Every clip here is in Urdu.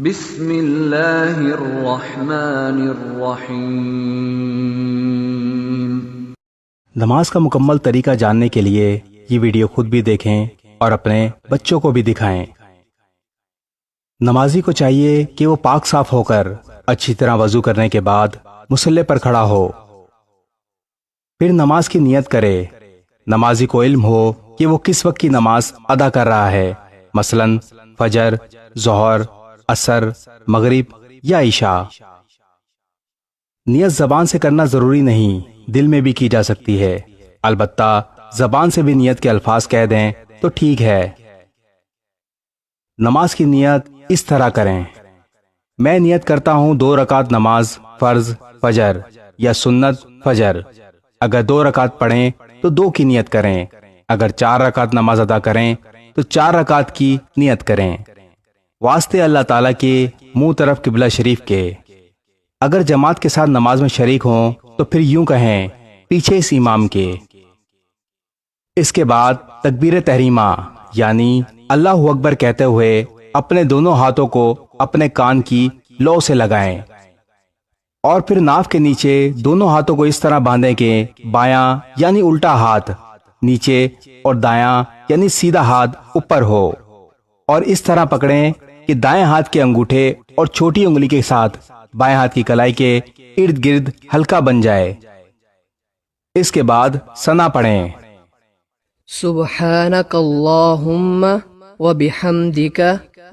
بسم اللہ الرحمن الرحیم۔ نماز کا مکمل طریقہ جاننے کے لیے یہ ویڈیو خود بھی دیکھیں اور اپنے بچوں کو بھی دکھائیں۔ نمازی کو چاہیے کہ وہ پاک صاف ہو کر اچھی طرح وضو کرنے کے بعد مصلی پر کھڑا ہو، پھر نماز کی نیت کرے۔ نمازی کو علم ہو کہ وہ کس وقت کی نماز ادا کر رہا ہے، مثلا فجر، ظہر، عصر، مغرب یا عشاء۔ نیت زبان سے کرنا ضروری نہیں، دل میں بھی کی جا سکتی ہے، البتہ زبان سے بھی نیت کے الفاظ کہہ دیں تو ٹھیک ہے۔ نماز کی نیت اس طرح کریں: میں نیت کرتا ہوں 2 رکعت نماز فرض فجر یا سنت فجر۔ اگر 2 رکعت پڑھیں تو 2 کی نیت کریں، اگر 4 رکعت نماز ادا کریں تو 4 رکعت کی نیت کریں، واسطے اللہ تعالیٰ کے منہ طرف قبلہ شریف کے۔ اگر جماعت کے ساتھ نماز میں شریک ہوں تو پھر یوں کہیں پیچھے اس امام کے۔ اس کے بعد تکبیر تحریمہ یعنی اللہ اکبر کہتے ہوئے اپنے دونوں ہاتھوں کو اپنے کان کی لو سے لگائیں اور پھر ناف کے نیچے دونوں ہاتھوں کو اس طرح باندھیں کہ بایاں یعنی الٹا ہاتھ نیچے اور دایاں یعنی سیدھا ہاتھ اوپر ہو، اور اس طرح پکڑیں کہ دائیں ہاتھ کے انگوٹھے اور چھوٹی انگلی کے ساتھ بائیں ہاتھ کی کلائی کے ارد گرد ہلکا بن جائے۔ اس کے بعد ثنا پڑھیں: سبحانک اللہم وبحمدک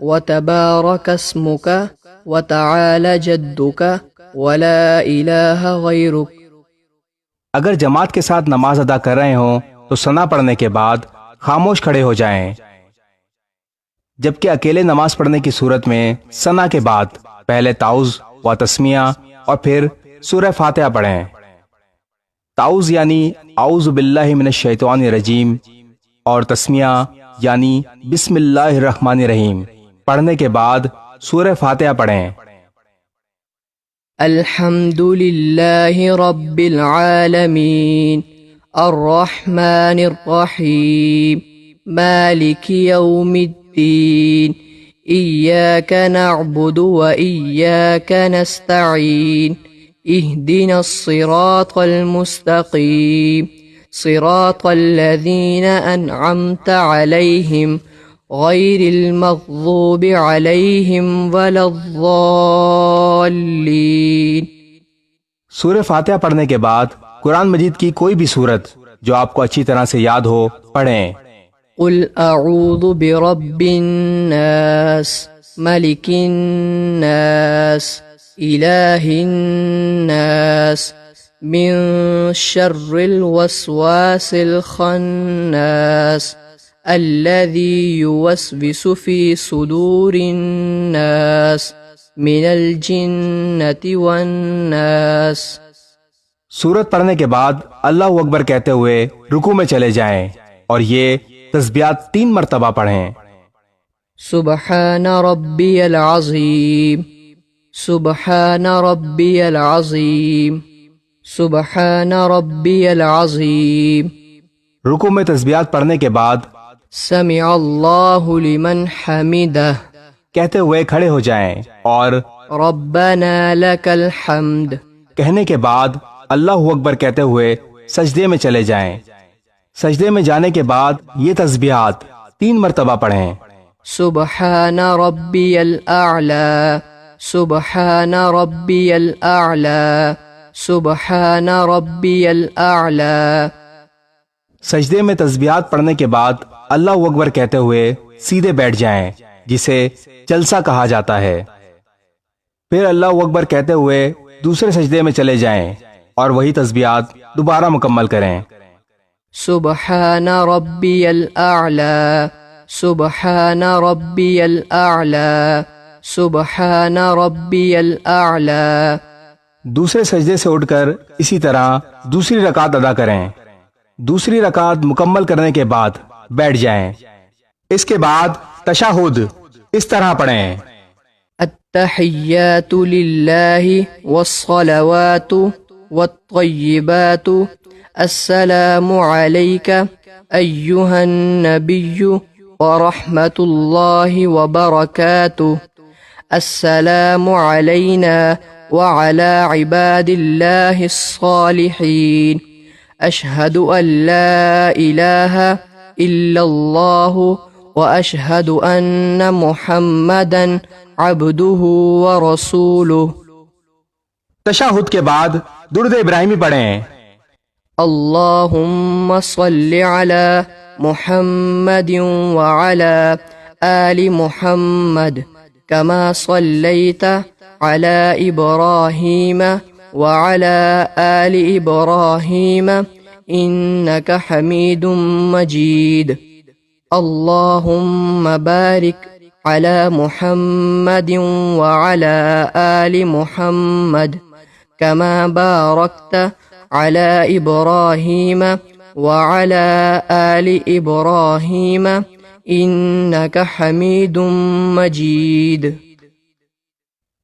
وتبارک اسمک وتعالی جدک ولا الہ غیرک۔ اگر جماعت کے ساتھ نماز ادا کر رہے ہوں تو ثنا پڑھنے کے بعد خاموش کھڑے ہو جائیں، جبکہ اکیلے نماز پڑھنے کی صورت میں ثنا کے بعد پہلے تعوذ و تسمیہ اور پھر سورہ فاتحہ پڑھیں۔ تعوذ یعنی اعوذ باللہ من الشیطان الرجیم اور تسمیہ یعنی بسم اللہ الرحمن الرحیم پڑھنے کے بعد سورہ فاتحہ پڑھیں۔ الحمد للہ رب العالمین الرحمن الرحیم مالک یوم الدین ایاک نعبد و ایاک نستعین اہدنا الصراط المستقیم صراط الذین انعمت علیہم غیر المغضوب علیہم ولا الضالین۔ سورہ فاتحہ پڑھنے کے بعد قرآن مجید کی کوئی بھی سورت جو آپ کو اچھی طرح سے یاد ہو پڑھیں۔ قل اعوذ برب الناس ملک الناس الہ الناس من شر الوسواس الخناس الذي يوسوس في صدور الناس من الجنة والناس۔ سورت پڑھنے کے بعد اللہ اکبر کہتے ہوئے رکوع میں چلے جائیں اور یہ تسبیحات 3 مرتبہ پڑھیں: سبحان ربی العظیم سبحان ربی العظیم سبحان ربی العظیم۔ رکوع میں تسبیحات پڑھنے کے بعد سمع اللہ لمن حمدہ کہتے ہوئے کھڑے ہو جائیں اور ربنا لک الحمد کہنے کے بعد اللہ اکبر کہتے ہوئے سجدے میں چلے جائیں۔ سجدے میں جانے کے بعد یہ تسبیحات 3 مرتبہ پڑھیں: سبحان ربی الاعلی سبحان ربی الاعلی سبحان ربی الاعلی۔ سجدے میں تسبیحات پڑھنے کے بعد اللہ اکبر کہتے ہوئے سیدھے بیٹھ جائیں، جسے جلسہ کہا جاتا ہے۔ پھر اللہ اکبر کہتے ہوئے دوسرے سجدے میں چلے جائیں اور وہی تسبیحات دوبارہ مکمل کریں۔ سبحان ربی الاعلی سبحان ربی الاعلی سبحان ربی الاعلی۔ دوسرے سجدے سے اٹھ کر اسی طرح دوسری رکعت ادا کریں۔ دوسری رکعت مکمل کرنے کے بعد بیٹھ جائیں۔ اس کے بعد تشہد اس طرح پڑھیں: التحیات للہ والصلوات والطیبات السلام علیک ایہا النبی ورحمۃ اللہ وبرکاتہ السلام علينا وعلى عباد الله الصالحين أشهد أن لا إله إلا الله وأشهد أن محمدا عبده ورسوله. تشہد کے بعد درود ابراہیمی پڑھیں. اللهم صل على محمد وعلى آل محمد كما صليت على إبراهيم وعلى آل إبراهيم إنك حميد مجيد. اللهم بارك على محمد وعلى آل محمد كما باركت على إبراهيم وعلى آل إبراهيم إنك حميد مجيد.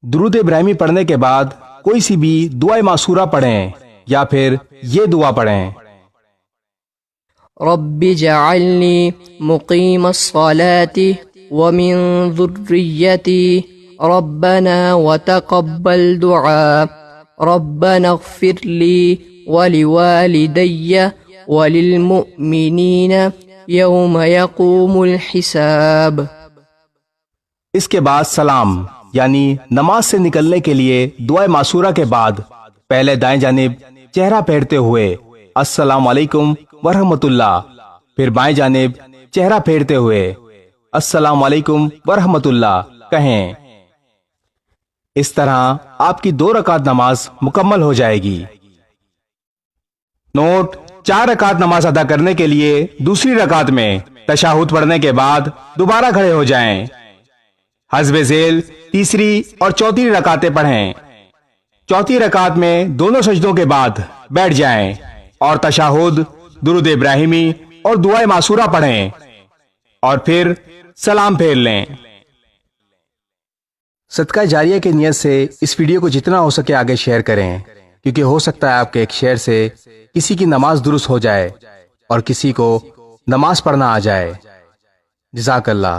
درود ابراہیمی پڑھنے کے بعد کوئی سی بھی دعائے معصورہ پڑھیں یا پھر یہ دعا پڑھیں. رب اجعلني مقيم الصلاة ومن ذريتي ربنا وتقبل دعاء ربنا اغفر لي ولوالدي وللمؤمنين يوم يقوم الحساب. اس کے بعد سلام یعنی نماز سے نکلنے کے لیے دعائے معصورہ کے بعد پہلے دائیں جانب چہرہ پھیرتے ہوئے السلام علیکم ورحمۃ اللہ، پھر بائیں جانب چہرہ پھیرتے ہوئے السلام علیکم ورحمۃ اللہ کہیں. اس طرح آپ کی 2 رکعت نماز مکمل ہو جائے گی. نوٹ: 4 رکعت نماز ادا کرنے کے لیے دوسری رکعت میں تشہد پڑھنے کے بعد دوبارہ کھڑے ہو جائیں. حسب ذیل تیسری اور چوتھی رکعتیں پڑھیں. چوتھی رکعت میں دونوں سجدوں کے بعد بیٹھ جائیں اور تشہد، درود ابراہیمی اور دعائے معصورہ پڑھیں اور پھر سلام پھیر لیں. صدقہ جاریہ کی نیت سے اس ویڈیو کو جتنا ہو سکے آگے شیئر کریں، کیونکہ ہو سکتا ہے آپ کے ایک شیئر سے کسی کی نماز درست ہو جائے اور کسی کو نماز پڑھنا آ جائے. جزاک اللہ.